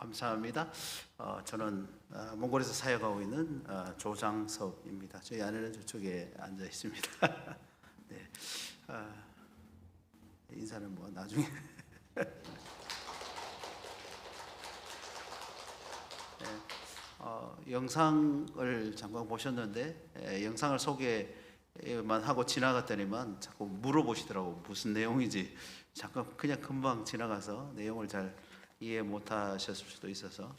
감사합니다. 저는 몽골에서 사역하고 있는 조장섭입니다. 저희 아내는 저쪽에 앉아 있습니다. 네, 인사는 뭐 나중에. 네, 영상을 잠깐 보셨는데 영상을 소개만 하고 지나갔더니만 자꾸 물어보시더라고. 무슨 내용인지. 잠깐 그냥 금방 지나가서 내용을 잘 이해 못하셨을 수도 있어서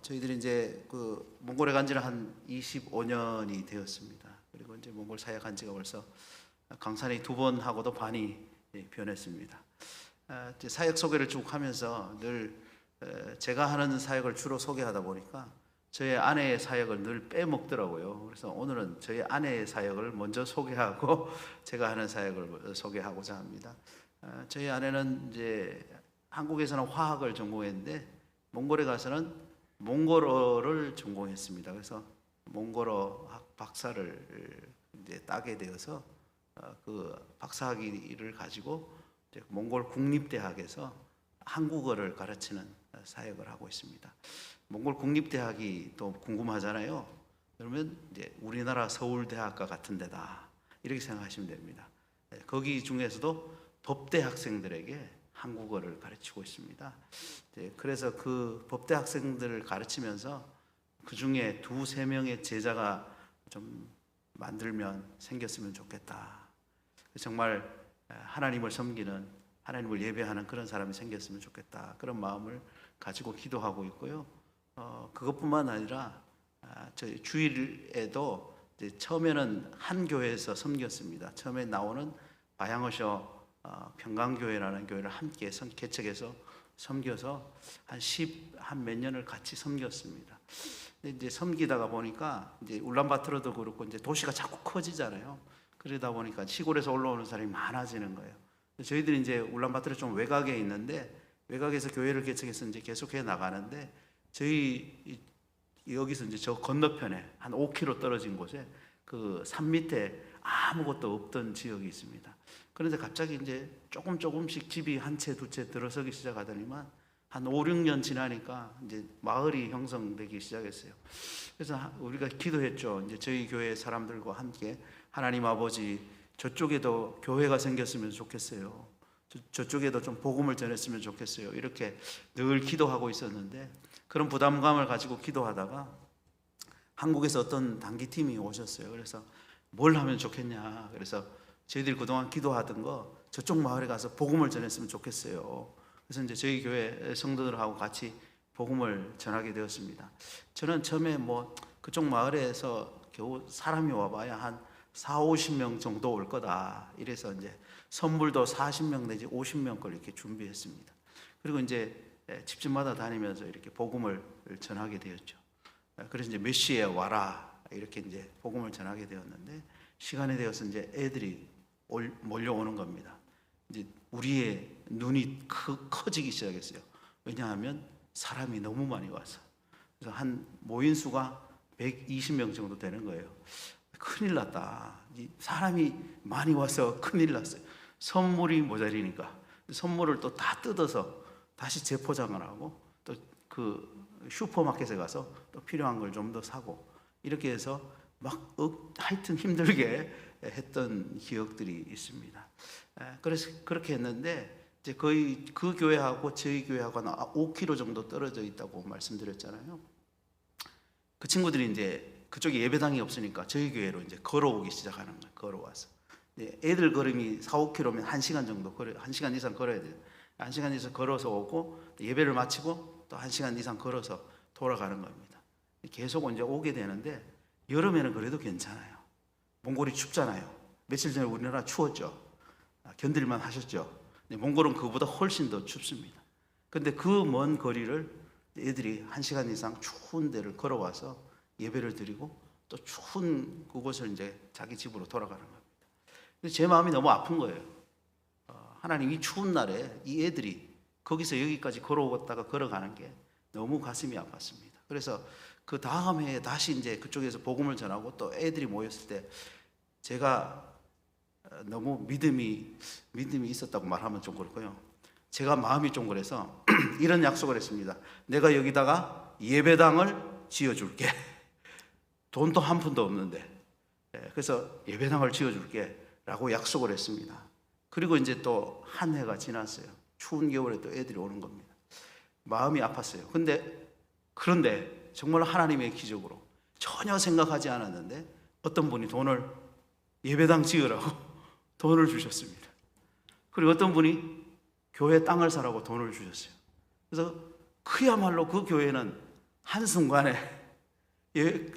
저희들이 이제 그 몽골에 간 지는 한 25년이 되었습니다. 그리고 이제 몽골 사역한 지가 벌써 강산이 2번 하고도 반이 변했습니다. 이제 사역 소개를 쭉 하면서 늘 제가 하는 사역을 주로 소개하다 보니까 저의 아내의 사역을 늘 빼먹더라고요. 그래서 오늘은 저희 아내의 사역을 먼저 소개하고 제가 하는 사역을 소개하고자 합니다. 저희 아내는 이제 한국에서는 화학을 전공했는데 몽골에 가서는 몽골어를 전공했습니다. 그래서 몽골어 박사를 이제 따게 되어서 그 박사학위를 가지고 이제 몽골 국립대학에서 한국어를 가르치는 사역을 하고 있습니다. 몽골 국립대학이 또 궁금하잖아요. 그러면 이제 우리나라 서울대학과 같은 데다 이렇게 생각하시면 됩니다. 거기 중에서도 법대 학생들에게 한국어를 가르치고 있습니다. 그래서 그 법대 학생들을 가르치면서 그 중에 2-3명의 제자가 좀 생겼으면 좋겠다. 정말 하나님을 섬기는, 하나님을 예배하는 그런 사람이 생겼으면 좋겠다. 그런 마음을 가지고 기도하고 있고요. 그것뿐만 아니라 저희 주일에도 처음에는 한 교회에서 섬겼습니다. 처음에 나오는 바양어셔 평강교회라는 교회를 함께 개척해서 섬겨서 한 몇 년을 같이 섬겼습니다. 근데 이제 섬기다가 보니까 이제 울란바토르도 그렇고 이제 도시가 자꾸 커지잖아요. 그러다 보니까 시골에서 올라오는 사람이 많아지는 거예요. 저희들이 이제 울란바토르 좀 외곽에 있는데 외곽에서 교회를 개척해서 이제 계속해 나가는데 저희 여기서 이제 저 건너편에 한 5km 떨어진 곳에 그 산 밑에 아무것도 없던 지역이 있습니다. 그런데 갑자기 이제 조금씩 집이 한 채, 2채 들어서기 시작하더니만 한 5-6년 지나니까 이제 마을이 형성되기 시작했어요. 그래서 우리가 기도했죠. 이제 저희 교회 사람들과 함께 하나님 아버지 저쪽에도 교회가 생겼으면 좋겠어요. 저쪽에도 좀 복음을 전했으면 좋겠어요. 이렇게 늘 기도하고 있었는데 그런 부담감을 가지고 기도하다가 한국에서 어떤 단기팀이 오셨어요. 그래서 뭘 하면 좋겠냐. 그래서 저희들이 그동안 기도하던 거 저쪽 마을에 가서 복음을 전했으면 좋겠어요. 그래서 이제 저희 교회 성도들하고 같이 복음을 전하게 되었습니다. 저는 처음에 뭐 그쪽 마을에서 겨우 사람이 와봐야 한 40-50명 정도 올 거다. 이래서 이제 선물도 40명 내지 50명 걸 이렇게 준비했습니다. 그리고 이제 집집마다 다니면서 이렇게 복음을 전하게 되었죠. 그래서 이제 몇 시에 와라 이렇게 이제 복음을 전하게 되었는데 시간이 되어서 이제 애들이 몰려오는 겁니다. 이제 우리의 눈이 커지기 시작했어요. 왜냐하면 사람이 너무 많이 와서. 그래서 한 모인 수가 120명 정도 되는 거예요. 큰일 났다. 사람이 많이 와서 큰일 났어요. 선물이 모자리니까 선물을 또 다 뜯어서 다시 재포장을 하고 또 그 슈퍼마켓에 가서 또 필요한 걸 좀 더 사고 이렇게 해서 막 하여튼 힘들게 했던 기억들이 있습니다. 그래서 그렇게 했는데 이제 거의 그 교회하고 저희 교회하고는 5km 정도 떨어져 있다고 말씀드렸잖아요. 그 친구들이 이제 그쪽에 예배당이 없으니까 저희 교회로 이제 걸어오기 시작하는 거예요. 걸어와서 애들 걸음이 4-5km면 1시간 정도 1시간 이상 걸어야 돼요. 1시간 이상 걸어서 오고 예배를 마치고 또 1시간 이상 걸어서 돌아가는 겁니다. 계속 이제 오게 되는데 여름에는 그래도 괜찮아요. 몽골이 춥잖아요. 며칠 전에 우리나라 추웠죠. 견딜만 하셨죠. 몽골은 그보다 훨씬 더 춥습니다. 근데 그 먼 거리를 애들이 1시간 이상 추운 데를 걸어와서 예배를 드리고 또 추운 그곳을 이제 자기 집으로 돌아가는 겁니다. 근데 제 마음이 너무 아픈 거예요. 하나님 이 추운 날에 이 애들이 거기서 여기까지 걸어왔다가 걸어가는 게 너무 가슴이 아팠습니다. 그래서 그 다음 해에 다시 이제 그쪽에서 복음을 전하고 또 애들이 모였을 때 제가 너무 믿음이 있었다고 말하면 좀 그렇고요. 제가 마음이 좀 그래서 이런 약속을 했습니다. 내가 여기다가 예배당을 지어줄게. 돈도 한 푼도 없는데. 그래서 예배당을 지어줄게 라고 약속을 했습니다. 그리고 이제 또 한 해가 지났어요. 추운 겨울에 또 애들이 오는 겁니다. 마음이 아팠어요. 그런데 정말 하나님의 기적으로 전혀 생각하지 않았는데 어떤 분이 돈을 예배당 지으라고 돈을 주셨습니다. 그리고 어떤 분이 교회 땅을 사라고 돈을 주셨어요. 그래서 그야말로 그 교회는 한순간에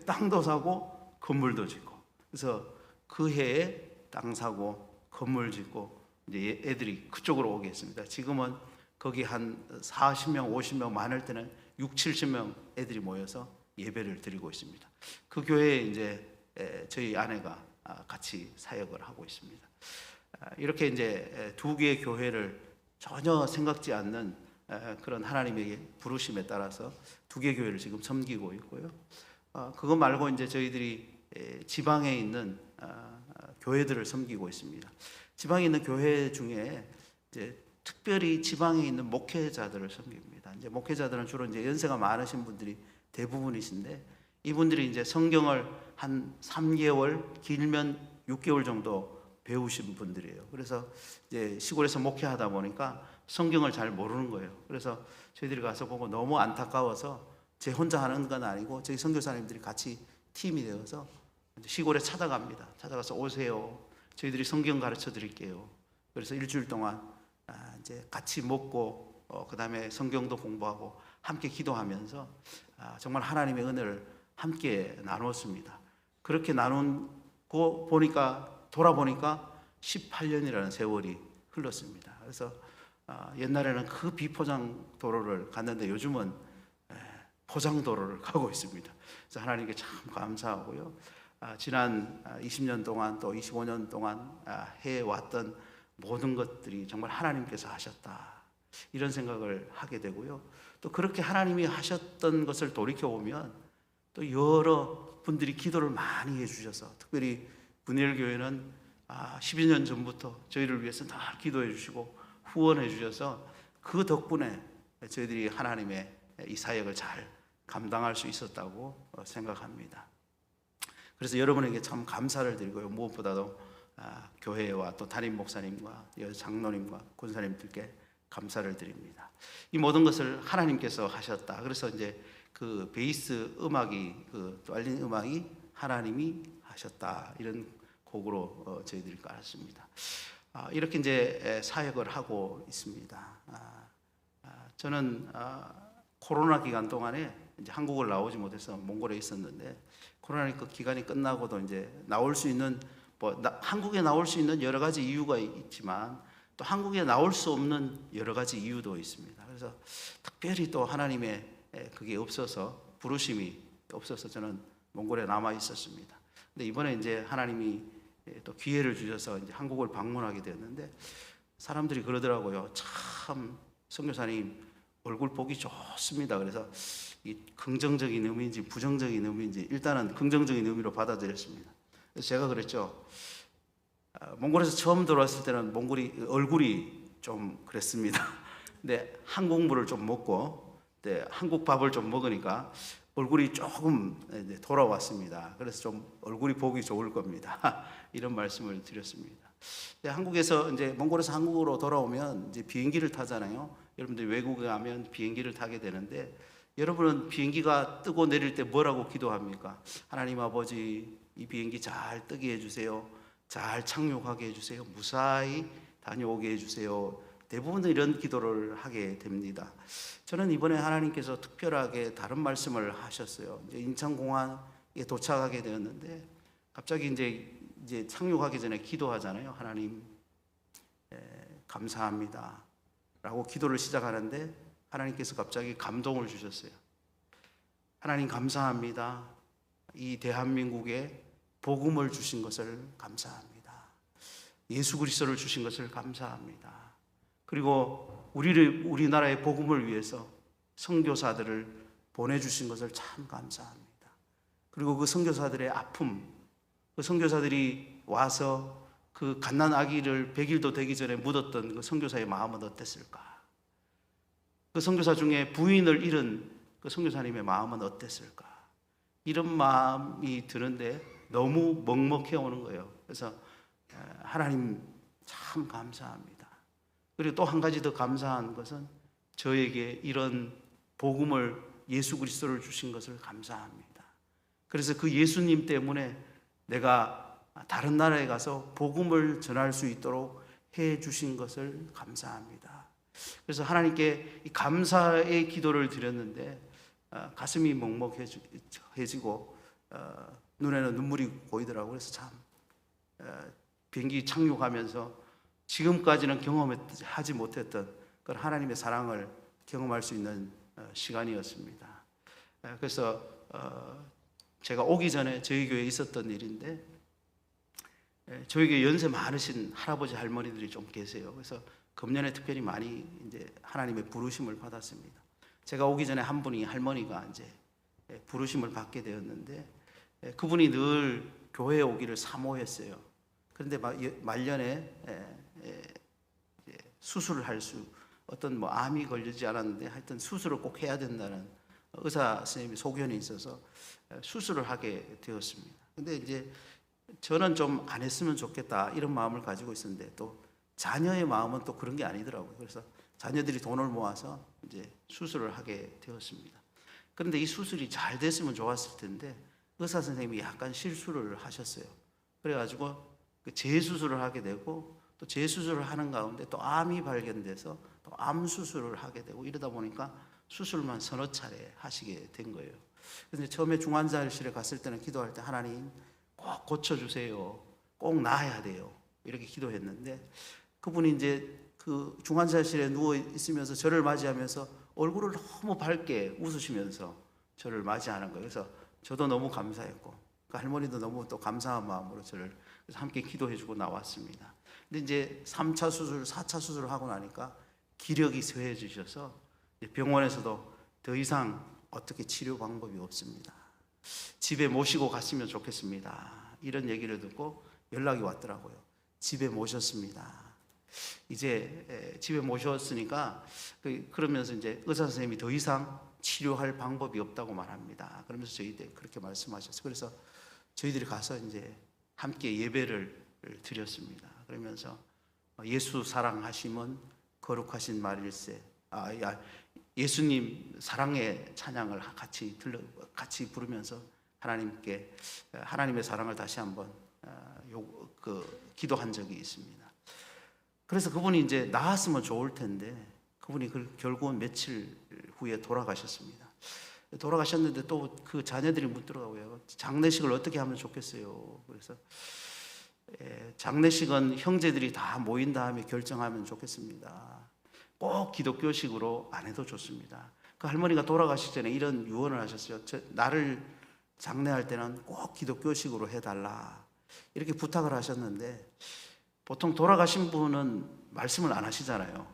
땅도 사고 건물도 짓고, 그래서 그 해에 땅 사고 건물 짓고 이제 애들이 그쪽으로 오게 했습니다. 지금은 거기 한 40명, 50명, 많을 때는 6, 70명 애들이 모여서 예배를 드리고 있습니다. 그 교회에 이제 저희 아내가 같이 사역을 하고 있습니다. 이렇게 이제 두 개의 교회를 전혀 생각지 않는 그런 하나님의 부르심에 따라서 두 개의 교회를 지금 섬기고 있고요. 그거 말고 이제 저희들이 지방에 있는 교회들을 섬기고 있습니다. 지방에 있는 교회 중에 이제 특별히 지방에 있는 목회자들을 섬깁니다. 이제 목회자들은 주로 이제 연세가 많으신 분들이 대부분이신데, 이분들이 이제 성경을 한 3개월, 길면 6개월 정도 배우신 분들이에요. 그래서 이제 시골에서 목회하다 보니까 성경을 잘 모르는 거예요. 그래서 저희들이 가서 보고 너무 안타까워서 제 혼자 하는 건 아니고 저희 선교사님들이 같이 팀이 되어서 시골에 찾아갑니다. 찾아가서 오세요. 저희들이 성경 가르쳐 드릴게요. 그래서 일주일 동안 이제 같이 먹고 그 다음에 성경도 공부하고 함께 기도하면서 정말 하나님의 은혜를 함께 나눴습니다. 그렇게 나누고 돌아보니까 18년이라는 세월이 흘렀습니다. 그래서 옛날에는 그 비포장 도로를 갔는데 요즘은 포장 도로를 가고 있습니다. 그래서 하나님께 참 감사하고요. 지난 20년 동안 또 25년 동안 해왔던 모든 것들이 정말 하나님께서 하셨다, 이런 생각을 하게 되고요. 또 그렇게 하나님이 하셨던 것을 돌이켜보면 또 여러 분들이 기도를 많이 해주셔서, 특별히 분일교회는 12년 전부터 저희를 위해서 늘 기도해 주시고 후원해 주셔서 그 덕분에 저희들이 하나님의 이 사역을 잘 감당할 수 있었다고 생각합니다. 그래서 여러분에게 참 감사를 드리고요. 무엇보다도 교회와 또 담임 목사님과 장로님과 권사님들께 감사를 드립니다. 이 모든 것을 하나님께서 하셨다. 그래서 이제 그 베이스 음악이, 또 알린 음악이 하나님이 하셨다, 이런 곡으로 저희들이 깔았습니다. 이렇게 이제 사역을 하고 있습니다. 저는 코로나 기간 동안에 이제 한국을 나오지 못해서 몽골에 있었는데, 코로나 기간이 끝나고도 이제 나올 수 있는 한국에 나올 수 있는 여러 가지 이유가 있지만 또 한국에 나올 수 없는 여러 가지 이유도 있습니다. 그래서 특별히 또 하나님의 그게 없어서, 부르심이 없어서 저는 몽골에 남아 있었습니다. 근데 이번에 이제 하나님이 또 기회를 주셔서 이제 한국을 방문하게 되었는데, 사람들이 그러더라고요. 참 선교사님 얼굴 보기 좋습니다. 그래서 이 긍정적인 의미인지 부정적인 의미인지 일단은 긍정적인 의미로 받아들였습니다. 그래서 제가 그랬죠. 몽골에서 처음 들어왔을 때는 몽골이 얼굴이 좀 그랬습니다. 근데 한국물을 좀 먹고 한국 밥을 좀 먹으니까 얼굴이 조금 돌아왔습니다. 그래서 좀 얼굴이 보기 좋을 겁니다. 이런 말씀을 드렸습니다. 한국에서 이제 몽골에서 한국으로 돌아오면 이제 비행기를 타잖아요. 여러분들이 외국에 가면 비행기를 타게 되는데, 여러분은 비행기가 뜨고 내릴 때 뭐라고 기도합니까? 하나님 아버지, 이 비행기 잘 뜨게 해주세요. 잘 착륙하게 해주세요. 무사히 다녀오게 해주세요. 대부분 이런 기도를 하게 됩니다. 저는 이번에 하나님께서 특별하게 다른 말씀을 하셨어요. 이제 인천공항에 도착하게 되었는데, 갑자기 이제 착륙하기 전에 기도하잖아요. 하나님 감사합니다 라고 기도를 시작하는데, 하나님께서 갑자기 감동을 주셨어요. 하나님 감사합니다. 이 대한민국에 복음을 주신 것을 감사합니다. 예수 그리스도를 주신 것을 감사합니다. 그리고 우리나라의 복음을 위해서 선교사들을 보내주신 것을 참 감사합니다. 그리고 그 선교사들의 아픔, 그 선교사들이 와서 그 갓난 아기를 100일도 되기 전에 묻었던 그 선교사의 마음은 어땠을까? 그 선교사 중에 부인을 잃은 그 선교사님의 마음은 어땠을까? 이런 마음이 드는데 너무 먹먹해 오는 거예요. 그래서 하나님 참 감사합니다. 그리고 또 한 가지 더 감사한 것은 저에게 이런 복음을, 예수 그리스도를 주신 것을 감사합니다. 그래서 그 예수님 때문에 내가 다른 나라에 가서 복음을 전할 수 있도록 해 주신 것을 감사합니다. 그래서 하나님께 이 감사의 기도를 드렸는데 가슴이 먹먹해지고 눈에는 눈물이 고이더라고요. 그래서 참 비행기 착륙하면서 지금까지는 경험하지 못했던 그런 하나님의 사랑을 경험할 수 있는 시간이었습니다. 그래서 제가 오기 전에 저희 교회에 있었던 일인데, 저희 교회 연세 많으신 할아버지 할머니들이 좀 계세요. 그래서 금년에 특별히 많이 이제 하나님의 부르심을 받았습니다. 제가 오기 전에 한 분이, 할머니가 이제 부르심을 받게 되었는데, 그분이 늘 교회에 오기를 사모했어요. 그런데 말년에 수술을 할 수, 어떤 뭐 암이 걸리지 않았는데 하여튼 수술을 꼭 해야 된다는 의사 선생님이 소견이 있어서 수술을 하게 되었습니다. 근데 이제 저는 좀 안 했으면 좋겠다 이런 마음을 가지고 있었는데, 또 자녀의 마음은 또 그런 게 아니더라고요. 그래서 자녀들이 돈을 모아서 이제 수술을 하게 되었습니다. 그런데 이 수술이 잘 됐으면 좋았을 텐데 의사 선생님이 약간 실수를 하셨어요. 그래가지고 재수술을 하게 되고, 또 재수술을 하는 가운데 또 암이 발견돼서 또 암 수술을 하게 되고, 이러다 보니까 수술만 서너 차례 하시게 된 거예요. 그런데 처음에 중환자실에 갔을 때는 기도할 때 하나님 꼭 고쳐주세요, 꼭 나아야 돼요, 이렇게 기도했는데, 그분이 이제 그 중환자실에 누워 있으면서 저를 맞이하면서 얼굴을 너무 밝게 웃으시면서 저를 맞이하는 거예요. 그래서 저도 너무 감사했고, 그 할머니도 너무 또 감사한 마음으로 저를 함께 기도해주고 나왔습니다. 근데 이제 3차 수술, 4차 수술을 하고 나니까 기력이 쇠해지셔서 병원에서도 더 이상 어떻게 치료 방법이 없습니다. 집에 모시고 갔으면 좋겠습니다, 이런 얘기를 듣고 연락이 왔더라고요. 집에 모셨습니다. 이제 집에 모셨으니까 그러면서 이제 의사 선생님이 더 이상 치료할 방법이 없다고 말합니다. 그러면서 저희들 그렇게 말씀하셨어요. 그래서 저희들이 가서 이제 함께 예배를 드렸습니다. 그러면서 예수 사랑하심은 거룩하신 말일세, 예수님 사랑의 찬양을 같이 부르면서 하나님께 하나님의 사랑을 다시 한번 기도한 적이 있습니다. 그래서 그분이 이제 나았으면 좋을 텐데 그분이 결국은 며칠 후에 돌아가셨습니다. 돌아가셨는데 또 그 자녀들이 묻더라고요. 장례식을 어떻게 하면 좋겠어요. 그래서 장례식은 형제들이 다 모인 다음에 결정하면 좋겠습니다. 꼭 기독교식으로 안 해도 좋습니다. 그 할머니가 돌아가시기 전에 이런 유언을 하셨어요. 나를 장례할 때는 꼭 기독교식으로 해달라, 이렇게 부탁을 하셨는데, 보통 돌아가신 분은 말씀을 안 하시잖아요.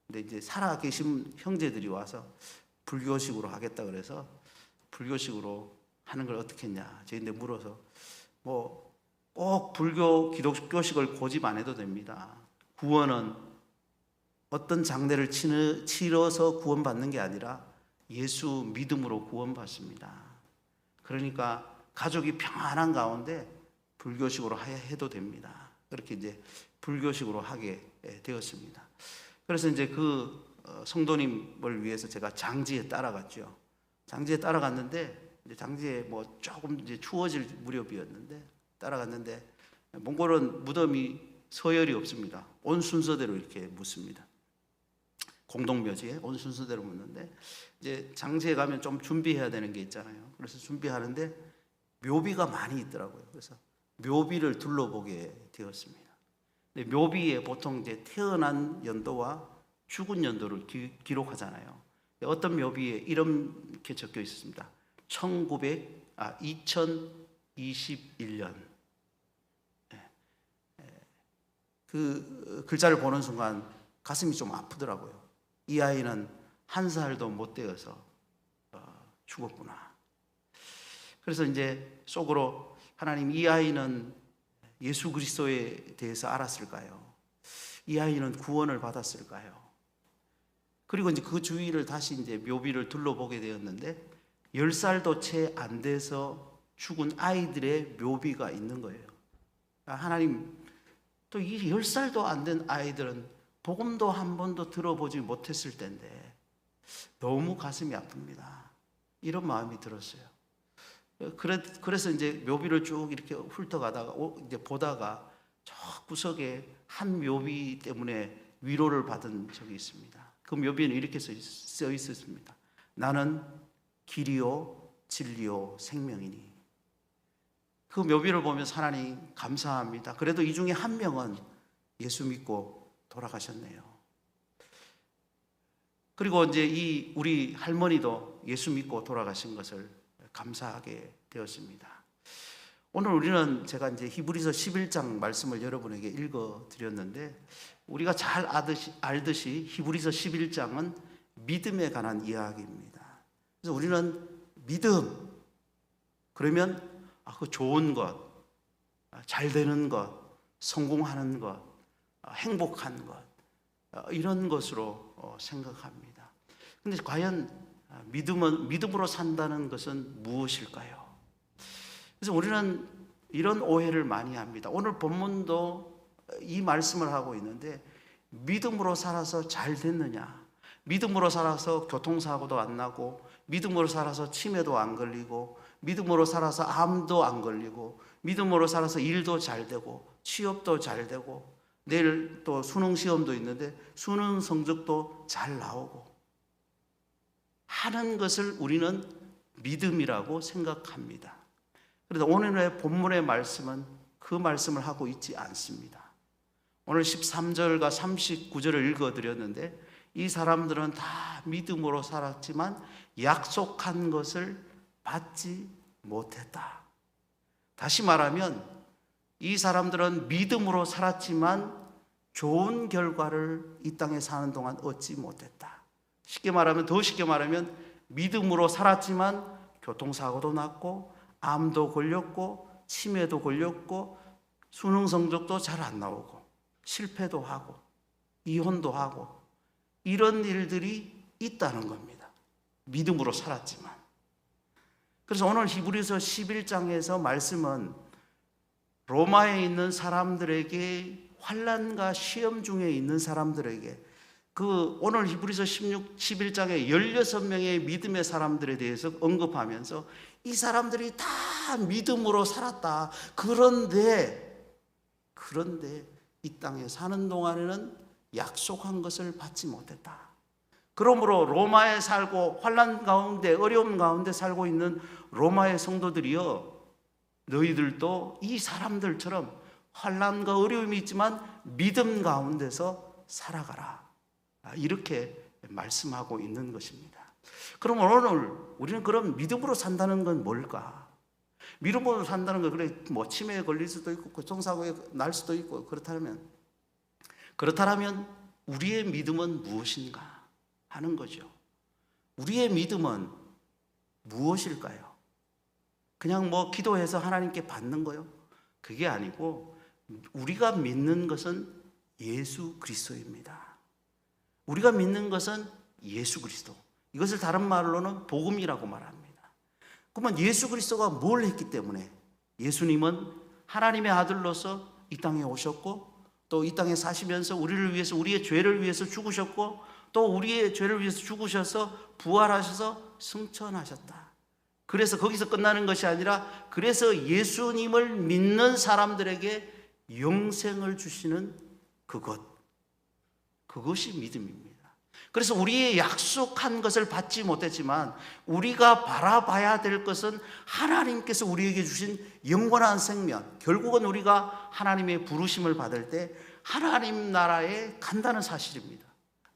근데 이제 살아계신 형제들이 와서 불교식으로 하겠다 그래서 불교식으로 하는 걸 어떻게 했냐 저희한테 물어서, 뭐 꼭 불교 기독교식을 고집 안 해도 됩니다. 구원은 어떤 장례를 치러서 구원받는 게 아니라 예수 믿음으로 구원받습니다. 그러니까 가족이 평안한 가운데 불교식으로 해도 됩니다. 그렇게 이제 불교식으로 하게 되었습니다. 그래서 이제 그 성도님을 위해서 제가 장지에 따라갔죠. 장지에 따라갔는데 이제 장지에 뭐 조금 이제 추워질 무렵이었는데 따라갔는데, 몽골은 무덤이 서열이 없습니다. 온 순서대로 이렇게 묻습니다. 공동묘지에 온 순서대로 묻는데, 이제 장지에 가면 좀 준비해야 되는 게 있잖아요. 그래서 준비하는데 묘비가 많이 있더라고요. 그래서 묘비를 둘러보게 되었습니다. 근데 묘비에 보통 이제 태어난 연도와 죽은 연도를 기록하잖아요. 어떤 묘비에 이렇게 적혀 있었습니다. 2021년. 그 글자를 보는 순간 가슴이 좀 아프더라고요. 이 아이는 1살도 못 되어서 죽었구나. 그래서 이제 속으로, 하나님, 이 아이는 예수 그리스도에 대해서 알았을까요? 이 아이는 구원을 받았을까요? 그리고 이제 그 주위를 다시 이제 묘비를 둘러보게 되었는데 10살도 채 안 돼서 죽은 아이들의 묘비가 있는 거예요. 하나님, 또 이 10살도 안 된 아이들은 복음도 한 번도 들어보지 못했을 텐데 너무 가슴이 아픕니다. 이런 마음이 들었어요. 그래서 이제 묘비를 쭉 이렇게 훑어가다가 이제 보다가 저 구석에 한 묘비 때문에 위로를 받은 적이 있습니다. 그 묘비는 이렇게 써 있었습니다. 나는 길이요 진리요 생명이니. 그 묘비를 보면서 하나님 감사합니다. 그래도 이 중에 한 명은 예수 믿고 돌아가셨네요. 그리고 이제 우리 할머니도 예수 믿고 돌아가신 것을 감사하게 되었습니다. 오늘 우리는 제가 이제 히브리서 11장 말씀을 여러분에게 읽어 드렸는데, 우리가 잘 알듯이 히브리서 11장은 믿음에 관한 이야기입니다. 그래서 우리는 믿음, 그러면 그 좋은 것, 잘 되는 것, 성공하는 것, 행복한 것, 이런 것으로 생각합니다. 근데 과연 믿음으로 산다는 것은 무엇일까요? 그래서 우리는 이런 오해를 많이 합니다. 오늘 본문도 이 말씀을 하고 있는데, 믿음으로 살아서 잘 됐느냐, 믿음으로 살아서 교통사고도 안 나고, 믿음으로 살아서 치매도 안 걸리고, 믿음으로 살아서 암도 안 걸리고, 믿음으로 살아서 일도 잘 되고, 취업도 잘 되고, 내일 또 수능 시험도 있는데 수능 성적도 잘 나오고 하는 것을 우리는 믿음이라고 생각합니다. 그런데 오늘의 본문의 말씀은 그 말씀을 하고 있지 않습니다. 오늘 13절과 39절을 읽어드렸는데, 이 사람들은 다 믿음으로 살았지만 약속한 것을 받지 못했다. 다시 말하면 이 사람들은 믿음으로 살았지만 좋은 결과를 이 땅에 사는 동안 얻지 못했다. 더 쉽게 말하면 믿음으로 살았지만 교통사고도 났고, 암도 걸렸고, 치매도 걸렸고, 수능 성적도 잘 안 나오고, 실패도 하고, 이혼도 하고, 이런 일들이 있다는 겁니다. 믿음으로 살았지만. 그래서 오늘 히브리서 11장에서 말씀은 로마에 있는 사람들에게, 환난과 시험 중에 있는 사람들에게, 오늘 히브리서 11장에 16명의 믿음의 사람들에 대해서 언급하면서 이 사람들이 다 믿음으로 살았다. 그런데 이 땅에 사는 동안에는 약속한 것을 받지 못했다. 그러므로 로마에 살고 환난 가운데, 어려움 가운데 살고 있는 로마의 성도들이여, 너희들도 이 사람들처럼 환난과 어려움이 있지만 믿음 가운데서 살아가라. 이렇게 말씀하고 있는 것입니다. 그러면 오늘 우리는 그럼 믿음으로 산다는 건 뭘까? 믿음으로 산다는 건 그래 뭐 치매에 걸릴 수도 있고 교통사고에 날 수도 있고, 그렇다면 우리의 믿음은 무엇인가 하는 거죠. 우리의 믿음은 무엇일까요? 그냥 뭐 기도해서 하나님께 받는 거요? 그게 아니고 우리가 믿는 것은 예수 그리스도입니다. 우리가 믿는 것은 예수 그리스도. 이것을 다른 말로는 복음이라고 말합니다. 그러면 예수 그리스도가 뭘 했기 때문에, 예수님은 하나님의 아들로서 이 땅에 오셨고, 또 이 땅에 사시면서 우리를 위해서, 우리의 죄를 위해서 죽으셨고, 또 우리의 죄를 위해서 죽으셔서 부활하셔서 승천하셨다. 그래서 거기서 끝나는 것이 아니라, 그래서 예수님을 믿는 사람들에게 영생을 주시는 그것이 믿음입니다. 그래서 우리의 약속한 것을 받지 못했지만 우리가 바라봐야 될 것은 하나님께서 우리에게 주신 영원한 생명, 결국은 우리가 하나님의 부르심을 받을 때 하나님 나라에 간다는 사실입니다.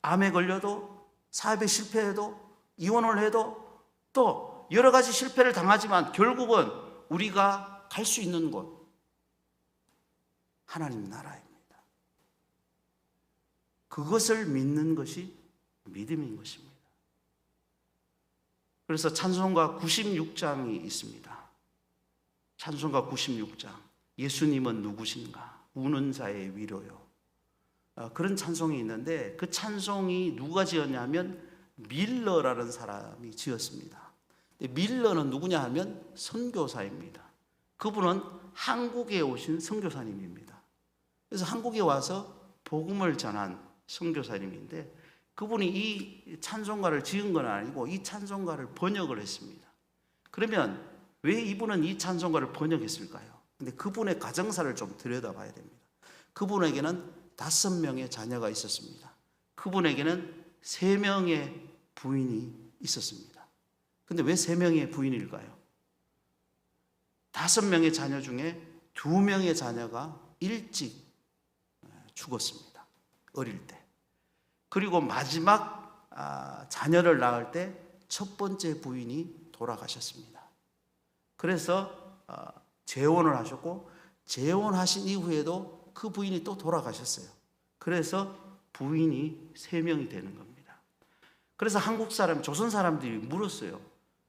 암에 걸려도, 사업에 실패해도, 이혼을 해도, 또 여러 가지 실패를 당하지만 결국은 우리가 갈 수 있는 곳, 하나님 나라입니다. 그것을 믿는 것이 믿음인 것입니다. 그래서 찬송가 96장이 있습니다. 찬송가 96장. 예수님은 누구신가? 우는 자의 위로요. 그런 찬송이 있는데 그 찬송이 누가 지었냐면 밀러라는 사람이 지었습니다. 밀러는 누구냐 하면 선교사입니다. 그분은 한국에 오신 선교사님입니다. 그래서 한국에 와서 복음을 전한 선교사님인데 그분이 이 찬송가를 지은 건 아니고 이 찬송가를 번역을 했습니다. 그러면 왜 이분은 이 찬송가를 번역했을까요? 근데 그분의 가정사를 좀 들여다봐야 됩니다. 그분에게는 5명의 자녀가 있었습니다. 그분에게는 3명의 부인이 있었습니다. 근데 왜 3명의 부인일까요? 5명의 자녀 중에 2명의 자녀가 일찍 죽었습니다. 어릴 때. 그리고 마지막 자녀를 낳을 때 첫 번째 부인이 돌아가셨습니다. 그래서 재혼을 하셨고 재혼하신 이후에도 그 부인이 또 돌아가셨어요. 그래서 부인이 3명이 되는 겁니다. 그래서 한국 사람, 조선 사람들이 물었어요.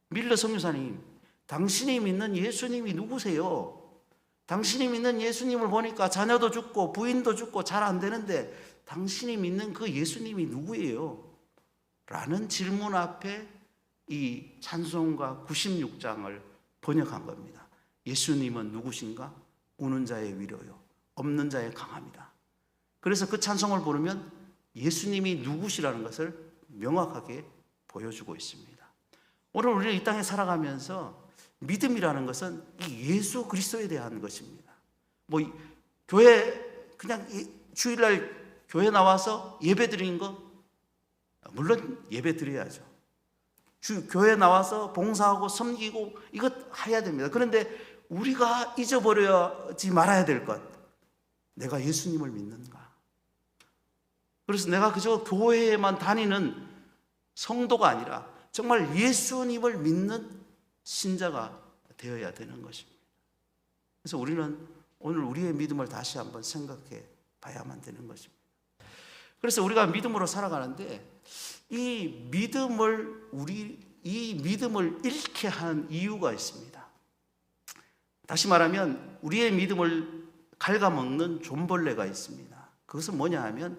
밀러 선교사님, 당신이 믿는 예수님이 누구세요? 당신이 믿는 예수님을 보니까 자녀도 죽고 부인도 죽고 잘 안 되는데 당신이 믿는 그 예수님이 누구예요? 라는 질문 앞에 이 찬송가 96장을 번역한 겁니다. 예수님은 누구신가? 우는 자의 위로요, 없는 자의 강함이다. 그래서 그 찬송을 부르면 예수님이 누구시라는 것을 명확하게 보여주고 있습니다. 오늘 우리는 이 땅에 살아가면서 믿음이라는 것은 이 예수 그리스도에 대한 것입니다. 뭐 교회 그냥 주일날 교회 나와서 예배 드리는 거 물론 예배 드려야죠. 교회 나와서 봉사하고 섬기고 이것 해야 됩니다. 그런데 우리가 잊어버리지 말아야 될 것, 내가 예수님을 믿는가? 그래서 내가 그저 교회에만 다니는 성도가 아니라 정말 예수님을 믿는 신자가 되어야 되는 것입니다. 그래서 우리는 오늘 우리의 믿음을 다시 한번 생각해 봐야만 되는 것입니다. 그래서 우리가 믿음으로 살아가는데 이 믿음을 잃게 하는 이유가 있습니다. 다시 말하면 우리의 믿음을 갉아먹는 존벌레가 있습니다. 그것은 뭐냐 하면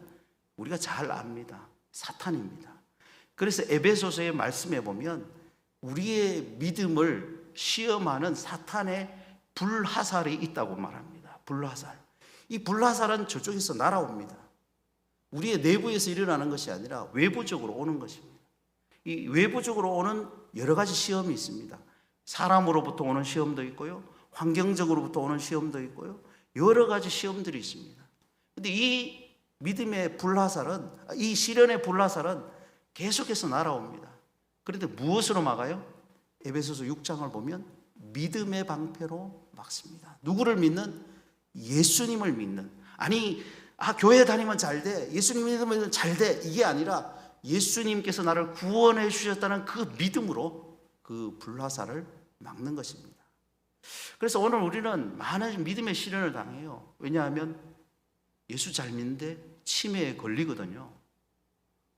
우리가 잘 압니다. 사탄입니다. 그래서 에베소서의 말씀에 보면 우리의 믿음을 시험하는 사탄의 불화살이 있다고 말합니다. 불화살. 이 불화살은 저쪽에서 날아옵니다. 우리의 내부에서 일어나는 것이 아니라 외부적으로 오는 것입니다. 이 외부적으로 오는 여러 가지 시험이 있습니다. 사람으로부터 오는 시험도 있고요, 환경적으로부터 오는 시험도 있고요, 여러 가지 시험들이 있습니다. 그런데 이 믿음의 불화살은, 이 시련의 불화살은 계속해서 날아옵니다. 그런데 무엇으로 막아요? 에베소서 6장을 보면 믿음의 방패로 막습니다. 누구를 믿는? 예수님을 믿는. 아니, 교회 다니면 잘 돼, 예수님 믿으면 잘 돼, 이게 아니라 예수님께서 나를 구원해 주셨다는 그 믿음으로 그 불화살을 막는 것입니다. 그래서 오늘 우리는 많은 믿음의 시련을 당해요. 왜냐하면 예수 잘 믿는데 치매에 걸리거든요.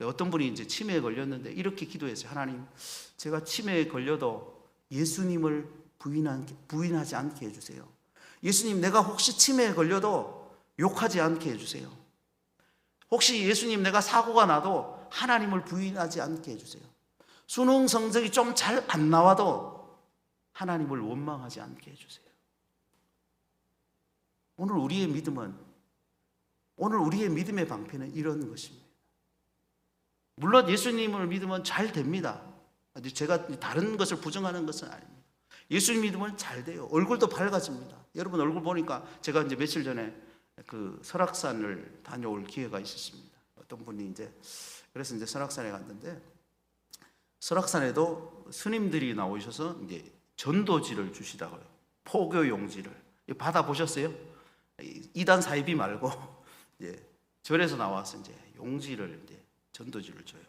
어떤 분이 이제 치매에 걸렸는데 이렇게 기도했어요. 하나님, 제가 치매에 걸려도 예수님을 부인하지 않게 해주세요. 예수님, 내가 혹시 치매에 걸려도 욕하지 않게 해주세요. 혹시 예수님, 내가 사고가 나도 하나님을 부인하지 않게 해주세요. 수능 성적이 좀 잘 안 나와도 하나님을 원망하지 않게 해주세요. 오늘 우리의 믿음의 방패는 이런 것입니다. 물론 예수님을 믿으면 잘 됩니다. 제가 다른 것을 부정하는 것은 아닙니다. 예수님 믿으면 잘 돼요. 얼굴도 밝아집니다. 여러분 얼굴 보니까 제가 이제 며칠 전에 그 설악산을 다녀올 기회가 있었습니다. 어떤 분이 그래서 이제 설악산에 갔는데, 설악산에도 스님들이 나오셔서 이제 전도지를 주시다고요. 포교 용지를. 받아 보셨어요? 2단 사이비 말고 이제 절에서 나와서 이제 용지를, 이제 전도지를 줘요.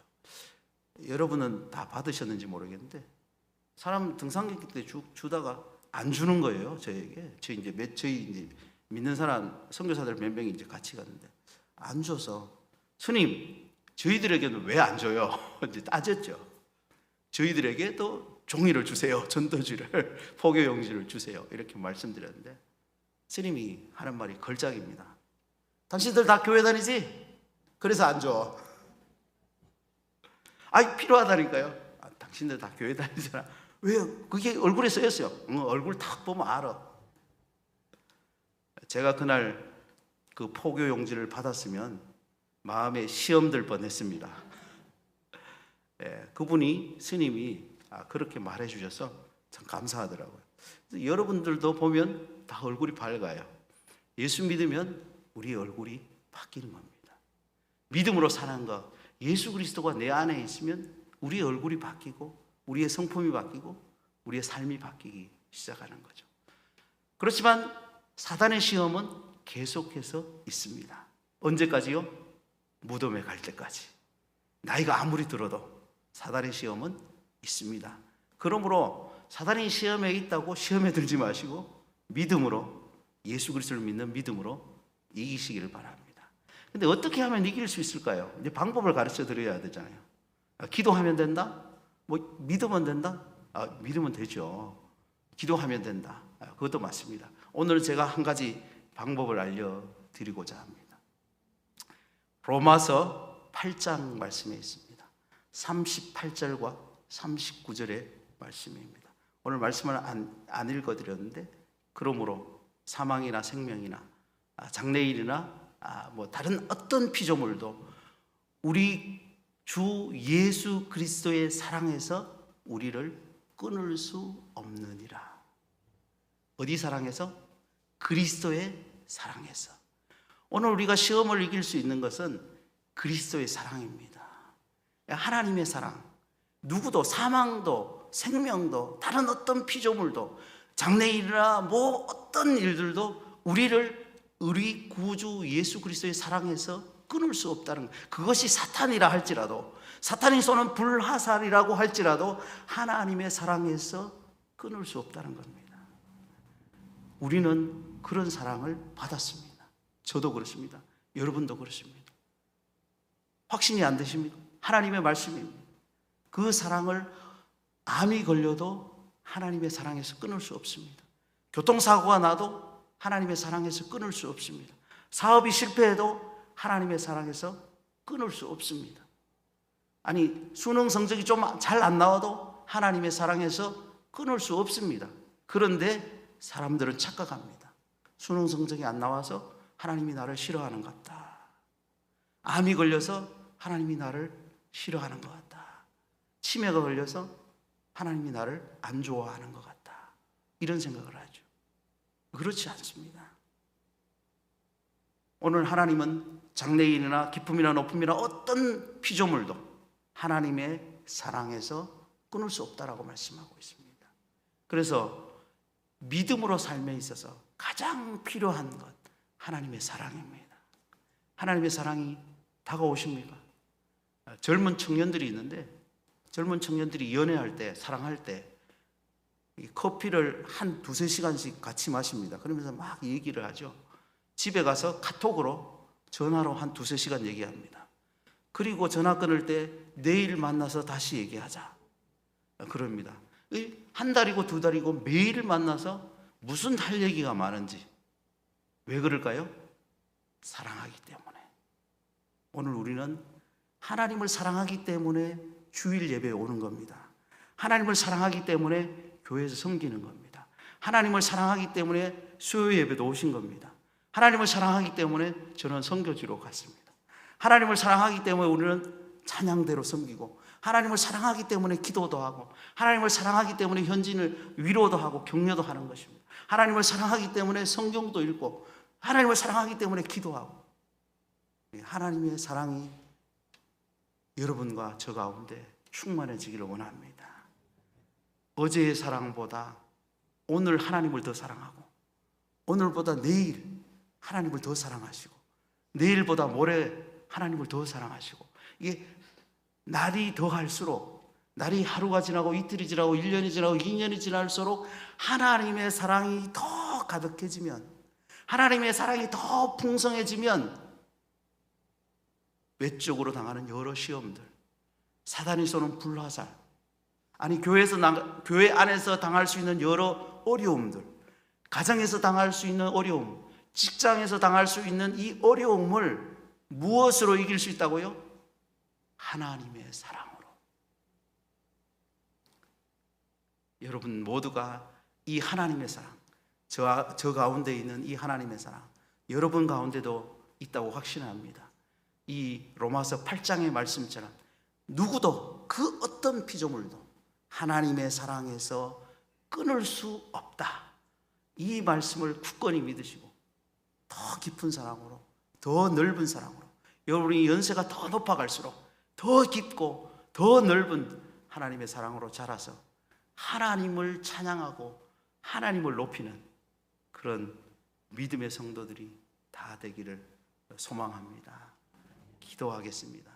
여러분은 다 받으셨는지 모르겠는데 사람 등산객 때 주다가 안 주는 거예요. 저에게. 저희 이제 믿는 사람 선교사들 몇 명이 이제 같이 갔는데 안 줘서, 스님, 저희들에게는 왜 안 줘요? 이제 따졌죠. 저희들에게 또 종이를 주세요. 전도지를, 포교용지를 주세요. 이렇게 말씀드렸는데 스님이 하는 말이 걸작입니다. 당신들 다 교회 다니지? 그래서 안 줘. 아이, 필요하다니까요. 당신들 다 교회 다니잖아. 왜요? 그게 얼굴에 쓰였어요. 얼굴 딱 보면 알아. 제가 그날 그 포교 용지를 받았으면 마음에 시험 들 뻔했습니다. 그분이, 스님이 그렇게 말해 주셔서 참 감사하더라고요. 여러분들도 보면 다 얼굴이 밝아요. 예수 믿으면 우리 얼굴이 바뀌는 겁니다. 믿음으로 사는 것, 예수 그리스도가 내 안에 있으면 우리 얼굴이 바뀌고 우리의 성품이 바뀌고 우리의 삶이 바뀌기 시작하는 거죠. 그렇지만 사단의 시험은 계속해서 있습니다. 언제까지요? 무덤에 갈 때까지. 나이가 아무리 들어도 사단의 시험은 있습니다. 그러므로 사단이 시험에 있다고 시험에 들지 마시고 믿음으로, 예수 그리스도를 믿는 믿음으로 이기시기를 바랍니다. 근데 어떻게 하면 이길 수 있을까요? 이제 방법을 가르쳐 드려야 되잖아요. 기도하면 된다? 뭐 믿으면 된다? 믿으면 되죠. 기도하면 된다. 그것도 맞습니다. 오늘 제가 한 가지 방법을 알려드리고자 합니다. 로마서 8장 말씀에 있습니다. 38절과 39절의 말씀입니다. 오늘 말씀을 안 읽어드렸는데, 그러므로 사망이나 생명이나 장래일이나 뭐 다른 어떤 피조물도 우리 주 예수 그리스도의 사랑에서 우리를 끊을 수 없느니라. 어디 사랑에서? 그리스도의 사랑에서. 오늘 우리가 시험을 이길 수 있는 것은 그리스도의 사랑입니다. 하나님의 사랑. 누구도, 사망도 생명도 다른 어떤 피조물도 장래일이나 뭐 어떤 일들도 우리 구주 예수 그리스도의 사랑에서 끊을 수 없다는 것. 그것이 사탄이라 할지라도, 사탄이 쏘는 불화살이라고 할지라도 하나님의 사랑에서 끊을 수 없다는 겁니다. 우리는 그런 사랑을 받았습니다. 저도 그렇습니다. 여러분도 그렇습니다. 확신이 안 되십니까? 하나님의 말씀입니다. 그 사랑을 암이 걸려도 하나님의 사랑에서 끊을 수 없습니다. 교통사고가 나도 하나님의 사랑에서 끊을 수 없습니다. 사업이 실패해도 하나님의 사랑에서 끊을 수 없습니다. 아니, 수능 성적이 좀 잘 안 나와도 하나님의 사랑에서 끊을 수 없습니다. 그런데 사람들은 착각합니다. 수능 성적이 안 나와서 하나님이 나를 싫어하는 것 같다. 암이 걸려서 하나님이 나를 싫어하는 것 같다. 치매가 걸려서 하나님이 나를 안 좋아하는 것 같다. 이런 생각을 하죠. 그렇지 않습니다. 오늘 하나님은 장래일이나 기쁨이나 높음이나 어떤 피조물도 하나님의 사랑에서 끊을 수 없다라고 말씀하고 있습니다. 그래서 믿음으로 삶에 있어서 가장 필요한 것, 하나님의 사랑입니다. 하나님의 사랑이 다가오십니까? 젊은 청년들이 있는데, 젊은 청년들이 연애할 때, 사랑할 때 이 커피를 한 두세 시간씩 같이 마십니다. 그러면서 막 얘기를 하죠. 집에 가서 카톡으로, 전화로 한 두세 시간 얘기합니다. 그리고 전화 끊을 때 내일 만나서 다시 얘기하자 그럽니다. 한 달이고 두 달이고 매일 만나서 무슨 할 얘기가 많은지. 왜 그럴까요? 사랑하기 때문에. 오늘 우리는 하나님을 사랑하기 때문에 주일 예배에 오는 겁니다. 하나님을 사랑하기 때문에 교회에서 섬기는 겁니다. 하나님을 사랑하기 때문에 수요 예배도 오신 겁니다. 하나님을 사랑하기 때문에 저는 선교지로 갔습니다. 하나님을 사랑하기 때문에 우리는 찬양대로 섬기고, 하나님을 사랑하기 때문에 기도도 하고, 하나님을 사랑하기 때문에 현진을 위로도 하고 격려도 하는 것입니다. 하나님을 사랑하기 때문에 성경도 읽고, 하나님을 사랑하기 때문에 기도하고. 하나님의 사랑이 여러분과 저 가운데 충만해지기를 원합니다. 어제의 사랑보다 오늘 하나님을 더 사랑하고, 오늘보다 내일 하나님을 더 사랑하시고, 내일보다 모레 하나님을 더 사랑하시고, 이게 날이 더 할수록, 날이 하루가 지나고 이틀이 지나고 1년이 지나고 2년이 지날수록 하나님의 사랑이 더 가득해지면, 하나님의 사랑이 더 풍성해지면 외적으로 당하는 여러 시험들, 사단이 쏘는 불화살, 아니 교회 안에서 당할 수 있는 여러 어려움들, 가정에서 당할 수 있는 어려움, 직장에서 당할 수 있는 이 어려움을 무엇으로 이길 수 있다고요? 하나님의 사랑으로. 여러분 모두가 이 하나님의 사랑, 저 가운데 있는 이 하나님의 사랑, 여러분 가운데도 있다고 확신합니다. 이 로마서 8장의 말씀처럼 누구도 그 어떤 피조물도 하나님의 사랑에서 끊을 수 없다. 이 말씀을 굳건히 믿으시고 더 깊은 사랑으로, 더 넓은 사랑으로, 여러분이 연세가 더 높아갈수록 더 깊고 더 넓은 하나님의 사랑으로 자라서 하나님을 찬양하고 하나님을 높이는 그런 믿음의 성도들이 다 되기를 소망합니다. 기도하겠습니다.